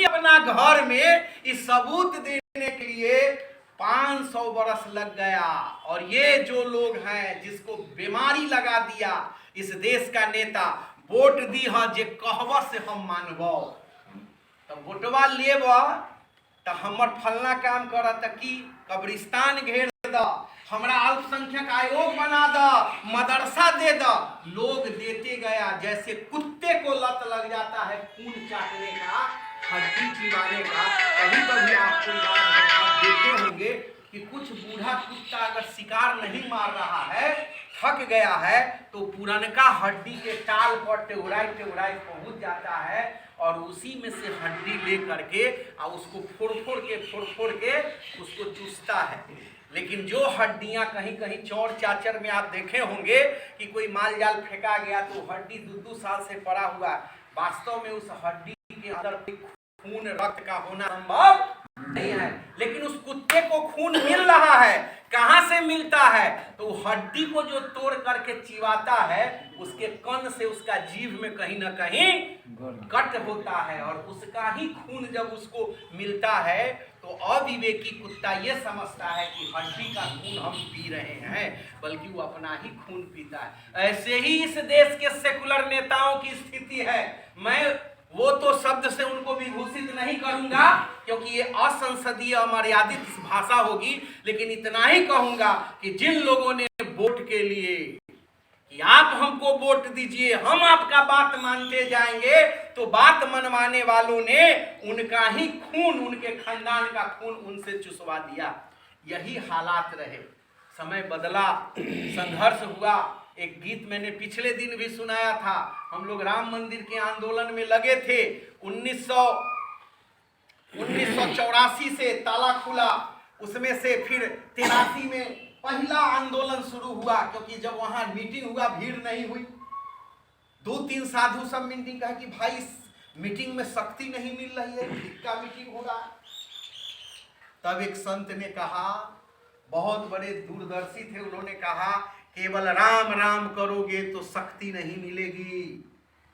अपना घर में इस सबूत देने के लिए 500 बरस लग गया। और ये जो लोग हैं जिसको बीमारी लगा दिया इस देश का नेता, वोट दी है जे कहवा से हम मानबो, तो वोटवा लेब तो हमर फलना काम करत कि कब्रिस्तान घेर द, हमरा अल्पसंख्यक आयोग बना द, मदरसा दे द। लोग देते गया, जैसे कुत्ते को लत लग जाता है खून चाटने का, हड्डी चिबाने का। कभी कभी आपको आप देखे होंगे कि कुछ बूढ़ा कुत्ता अगर शिकार नहीं मार रहा है, थक गया है, तो पुरनका हड्डी के टाल पर टेउराई पहुंच जाता है और उसी में से हड्डी ले करके और उसको फोड़ के उसको चूसता है। लेकिन जो हड्डियां कहीं कहीं चौर चाचर में आप देखे होंगे कि कोई माल जाल फेंका गया तो हड्डी 2-2 साल से पड़ा हुआ, वास्तव में उस हड्डी के अंदर खून रक्त का होना संभव नहीं है। लेकिन उस कुत्ते को खून मिल रहा है, कहां से मिलता है? तो हड्डी को जो तोड़ करके चिबाता है, उसके कण से उसका जीभ में कहीं ना कहीं कट होता है और उसका ही खून जब उसको मिलता है तो अविवेकी कुत्ता ये समझता है कि हड्डी का खून हम पी रहे हैं, बल्कि वो अपना ही खून पीता है। ऐसे ही इस देश के सेकुलर नेताओं की स्थिति है। मैं वो तो शब्द से उनको विभूषित नहीं करूंगा क्योंकि ये असंसदीय अमर्यादित भाषा होगी, लेकिन इतना ही कहूंगा कि जिन लोगों ने वोट के लिए कि आप हमको वोट दीजिए, हम आपका बात मानते जाएंगे, तो बात मनवाने वालों ने उनका ही खून, उनके खानदान का खून उनसे चुसवा दिया। यही हालात रहे। समय बदला, संघर्ष हुआ। एक गीत मैंने पिछले दिन भी सुनाया था। हम लोग राम मंदिर के आंदोलन में लगे थे। 1984 से ताला खुला, उसमें से फिर 83 में पहला आंदोलन शुरू हुआ, क्योंकि जब वहां मीटिंग हुआ भीड़ नहीं हुई। 2-3 साधु सब मीटिंग कहा कि भाई इस मीटिंग में शक्ति नहीं मिल रही है, का मीटिंग हो रहा है। तब एक संत ने कहा, बहुत बड़े दूरदर्शी थे, उन्होंने कहा केवल राम राम करोगे तो शक्ति नहीं मिलेगी।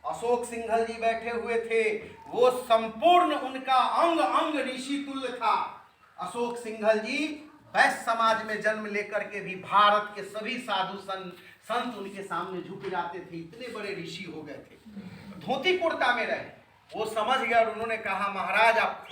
अशोक सिंघल जी बैठे हुए थे, वो संपूर्ण उनका अंग अंग ऋषि तुल्य था। अशोक सिंघल जी वैश्य समाज में जन्म लेकर के भी भारत के सभी साधु संत उनके सामने झुक जाते थे, इतने बड़े ऋषि हो गए थे। धोती कुर्ता में रहे, वो समझ गए और उन्होंने कहा महाराज आप